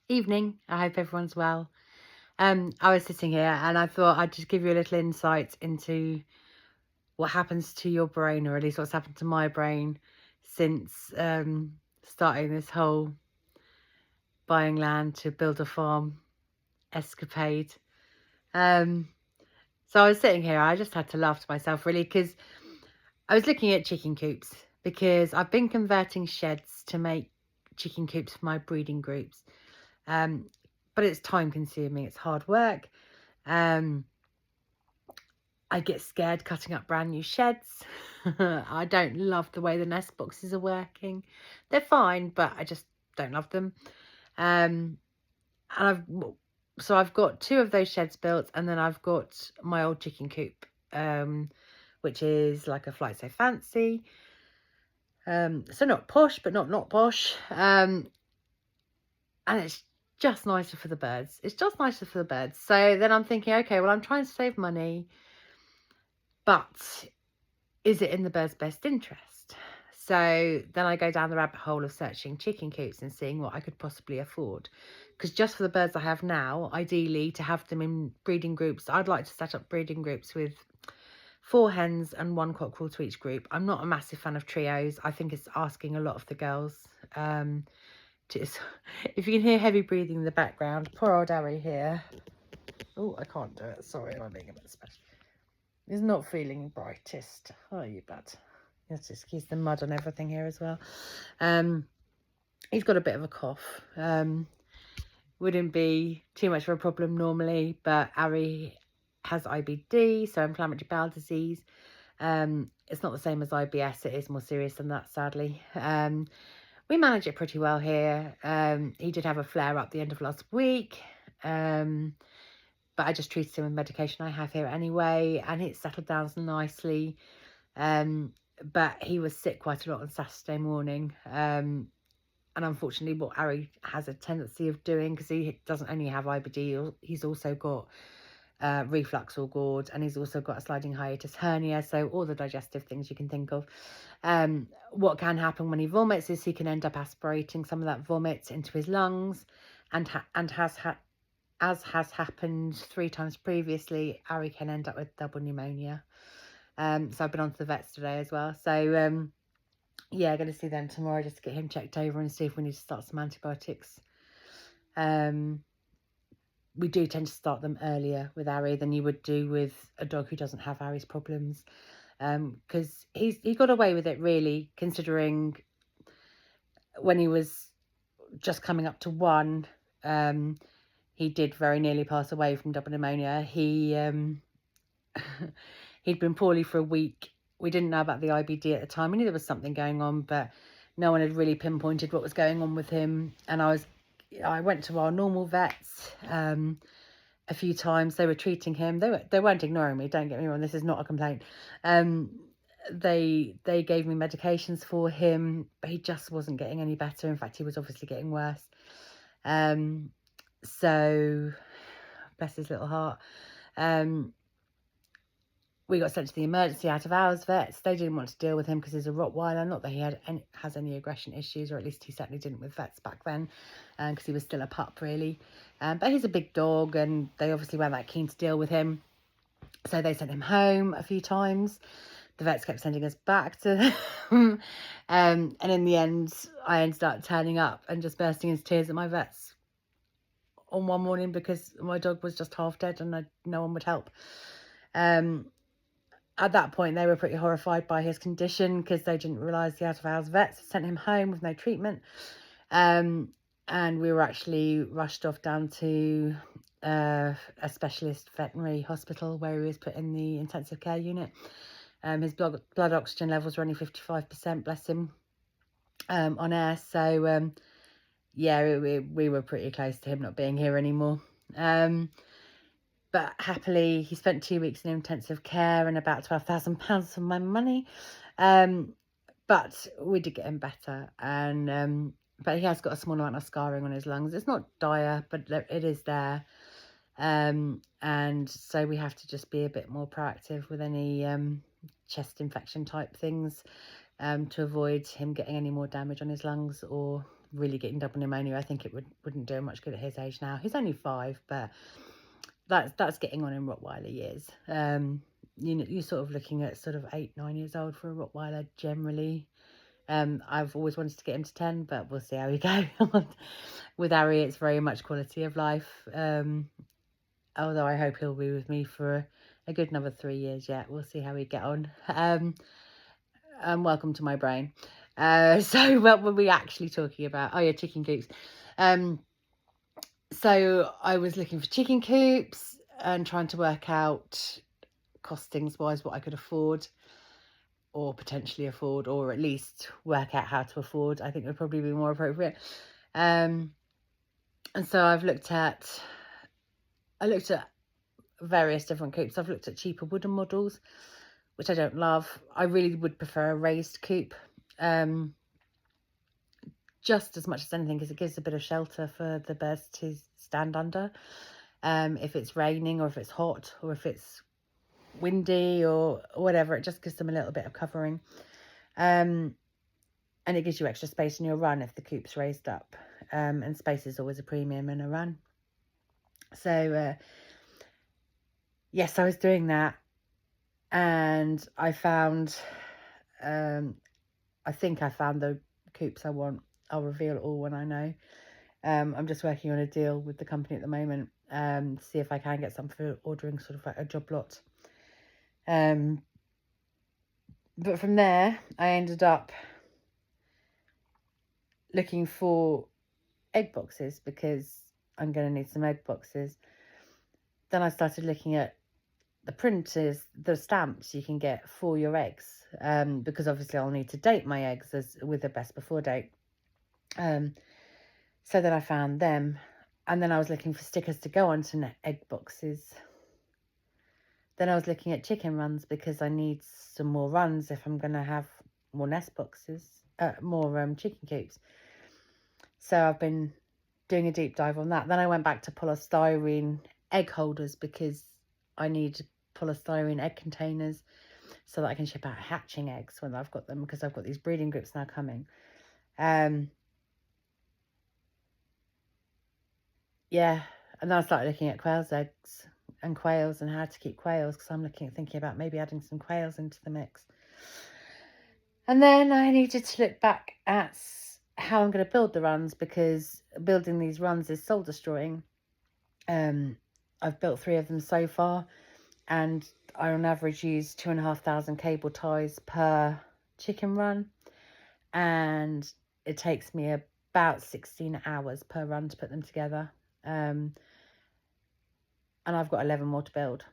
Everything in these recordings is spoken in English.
Evening. I hope everyone's well. I was sitting here and I thought I'd just give you a little insight into what happens to your brain, or at least what's happened to my brain since starting this whole buying land to build a farm escapade. So I was sitting here, I just had to laugh to myself really, because I was looking at chicken coops, because I've been converting sheds to make chicken coops for my breeding groups. But it's time consuming, it's hard work. I get scared cutting up brand new sheds. I don't love the way the nest boxes are working. They're fine, but I just don't love them. And I've got two of those sheds built, and then I've got my old chicken coop, which is like a Flight So Fancy. So not posh, but not posh. And it's just nicer for the birds. It's just nicer for the birds. So then I'm thinking, okay, well, I'm trying to save money, but is it in the bird's best interest? So then I go down the rabbit hole of searching chicken coops and seeing what I could possibly afford. Because just for the birds I have now, ideally to have them in breeding groups, I'd like to set up breeding groups with 4 hens and 1 cockerel to each group. I'm not a massive fan of trios. I think it's asking a lot of the girls. If you can hear heavy breathing in the background, poor old Harry here. Oh, I can't do it. Sorry, I'm being a bit special. He's not feeling brightest. Oh, you bad. Let's just keep the mud on everything here as well. He's got a bit of a cough. Wouldn't be too much of a problem normally, but Harry has IBD, so inflammatory bowel disease. It's not the same as IBS. It is more serious than that, sadly. We manage it pretty well here. He did have a flare up the end of last week. But I just treated him with medication I have here anyway, and it settled down nicely. But he was sick quite a lot on Saturday morning. And unfortunately, what Harry has a tendency of doing, because he doesn't only have IBD, he's also got reflux or GORD, and he's also got a sliding hiatus hernia, so all the digestive things you can think of. What can happen when he vomits is he can end up aspirating some of that vomit into his lungs, and as has happened 3 times previously, Harry can end up with double pneumonia. So I've been on to the vets today as well. So, yeah, going to see them tomorrow just to get him checked over and see if we need to start some antibiotics. We do tend to start them earlier with Harry than you would do with a dog who doesn't have Harry's problems. Because he got away with it, really, considering when he was just coming up to 1, he did very nearly pass away from double pneumonia. He'd been poorly for a week. We didn't know about the IBD at the time. We knew there was something going on, but no one had really pinpointed what was going on with him. And I went to our normal vets a few times. They were treating him. They weren't ignoring me. Don't get me wrong. This is not a complaint. They gave me medications for him, but he just wasn't getting any better. In fact, he was obviously getting worse. So, bless his little heart. We got sent to the emergency out of hours vets. They didn't want to deal with him because he's a Rottweiler. Not that he has any aggression issues, or at least he certainly didn't with vets back then, because he was still a pup, really. But he's a big dog, and they obviously weren't that keen to deal with him. So they sent him home a few times. The vets kept sending us back to them. And in the end, I ended up turning up and just bursting into tears at my vets on one morning because my dog was just half dead and no one would help. At that point, they were pretty horrified by his condition because they didn't realise the out-of-hours vets had sent him home with no treatment. And we were actually rushed off down to a specialist veterinary hospital where he was put in the intensive care unit. His blood oxygen levels were only 55%, bless him, on air. So, yeah, we were pretty close to him not being here anymore. But happily, he spent 2 weeks in intensive care and about £12,000 of my money. But we did get him better. And but he has got a small amount of scarring on his lungs. It's not dire, but it is there. And so we have to just be a bit more proactive with any chest infection type things to avoid him getting any more damage on his lungs or really getting double pneumonia. I think it wouldn't do him much good at his age now. He's only 5, but that's getting on in Rottweiler years. You're sort of looking at sort of 8, 9 years old for a Rottweiler generally. I've always wanted to get him to 10, but we'll see how we go. With Harry, it's very much quality of life. Although I hope he'll be with me for a good another 3 years yet. We'll see how we get on. Welcome to my brain. So what were we actually talking about? Oh yeah, chicken coops. So I was looking for chicken coops and trying to work out costings wise what I could afford, or potentially afford, or at least work out how to afford. I think would probably be more appropriate. And so I looked at various different coops. I've looked at cheaper wooden models, which I don't love. I really would prefer a raised coop, just as much as anything, because it gives a bit of shelter for the birds to stand under. If it's raining, or if it's hot, or if it's windy, or whatever, it just gives them a little bit of covering. And it gives you extra space in your run if the coop's raised up. And space is always a premium in a run. So, yes, I was doing that. And I found, I think I found the coops I want. I'll reveal it all when I know. I'm just working on a deal with the company at the moment, to see if I can get some for ordering sort of like a job lot. But from there, I ended up looking for egg boxes, because I'm going to need some egg boxes. Then I started looking at the printers, the stamps you can get for your eggs, because obviously I'll need to date my eggs with a best before date. So then I found them, and then I was looking for stickers to go onto egg boxes. Then I was looking at chicken runs, because I need some more runs if I'm going to have more nest boxes, more chicken coops. So I've been doing a deep dive on that. Then I went back to polystyrene egg holders, because I need polystyrene egg containers so that I can ship out hatching eggs when I've got them, because I've got these breeding groups now coming. Yeah, and then I started looking at quail's eggs and quails, and how to keep quails, because I'm thinking about maybe adding some quails into the mix. And then I needed to look back at how I'm going to build the runs, because building these runs is soul destroying. I've built 3 of them so far, and I on average use 2,500 cable ties per chicken run, and it takes me about 16 hours per run to put them together. And I've got 11 more to build.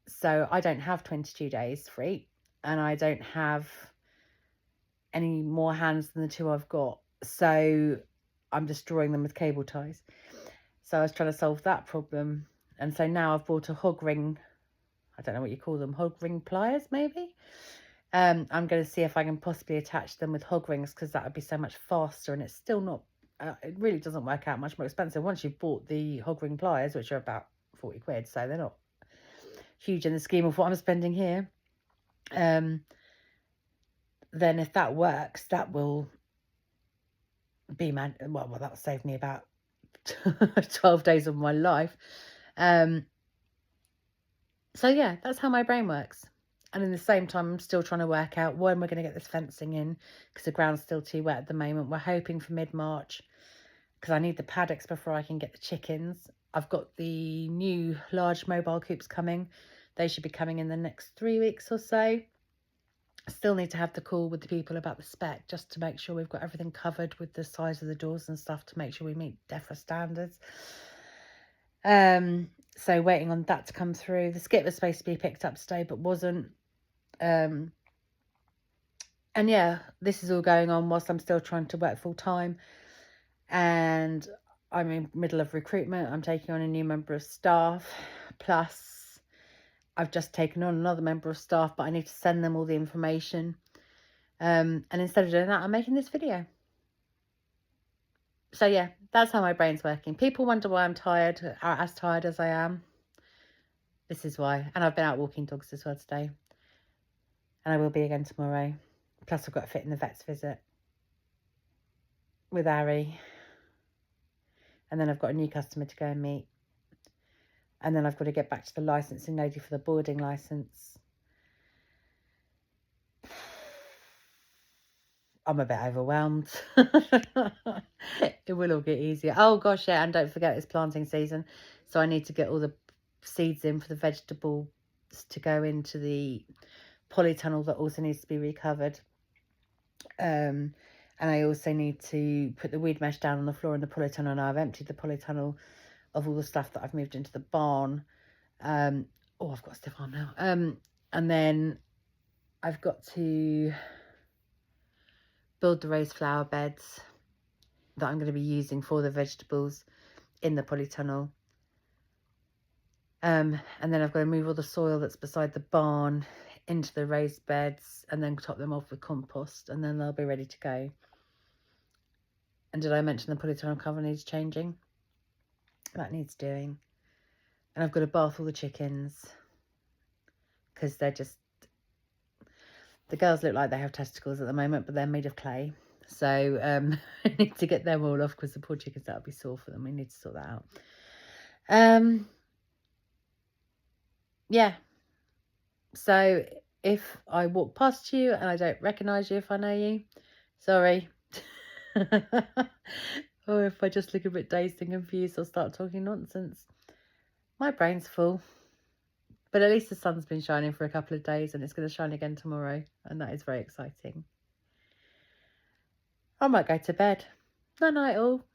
So I don't have 22 days free, and I don't have any more hands than the 2 I've got. So I'm destroying them with cable ties. So I was trying to solve that problem. And so now I've bought a hog ring. I don't know what you call them. Hog ring pliers, maybe? I'm going to see if I can possibly attach them with hog rings, because that would be so much faster, and it's still not, it really doesn't work out much more expensive once you've bought the hog ring pliers, which are about 40 quid, so they're not huge in the scheme of what I'm spending here. Then if that works, that will be that'll save me about 12 days of my life. So yeah, that's how my brain works. And in the same time, I'm still trying to work out when we're going to get this fencing in, because the ground's still too wet at the moment. We're hoping for mid-March, because I need the paddocks before I can get the chickens. I've got the new large mobile coops coming. They should be coming in the next 3 weeks or so. I still need to have the call with the people about the spec, just to make sure we've got everything covered with the size of the doors and stuff, to make sure we meet DEFRA standards. So waiting on that to come through. The skip was supposed to be picked up today, but wasn't. And yeah, this is all going on whilst I'm still trying to work full time, and I'm in the middle of recruitment. I'm taking on a new member of staff, plus I've just taken on another member of staff, but I need to send them all the information. And instead of doing that, I'm making this video. So yeah, that's how my brain's working. People wonder why I'm tired, as tired as I am. This is why. And I've been out walking dogs as well today, and I will be again tomorrow. Plus I've got to fit in the vet's visit. with Harry. And then I've got a new customer to go and meet. And then I've got to get back to the licensing lady for the boarding licence. I'm a bit overwhelmed. It will all get easier. Oh gosh, yeah, and don't forget it's planting season. So I need to get all the seeds in for the vegetables to go into the polytunnel that also needs to be recovered. And I also need to put the weed mesh down on the floor in the polytunnel. Now I've emptied the polytunnel of all the stuff that I've moved into the barn. Oh, I've got stuff on now. And then I've got to build the raised flower beds that I'm going to be using for the vegetables in the polytunnel. And then I've got to move all the soil that's beside the barn into the raised beds and then top them off with compost, and then they'll be ready to go. And did I mention the polytunnel cover needs changing? That needs doing. And I've got to bath all the chickens because they're just... The girls look like they have testicles at the moment, but they're made of clay. So I need to get them all off because the poor chickens, that'll be sore for them. We need to sort that out. Yeah. So if I walk past you and I don't recognise you if I know you, sorry. Or if I just look a bit dazed and confused or start talking nonsense. My brain's full. But at least the sun's been shining for a couple of days and it's going to shine again tomorrow. And that is very exciting. I might go to bed. Night night all.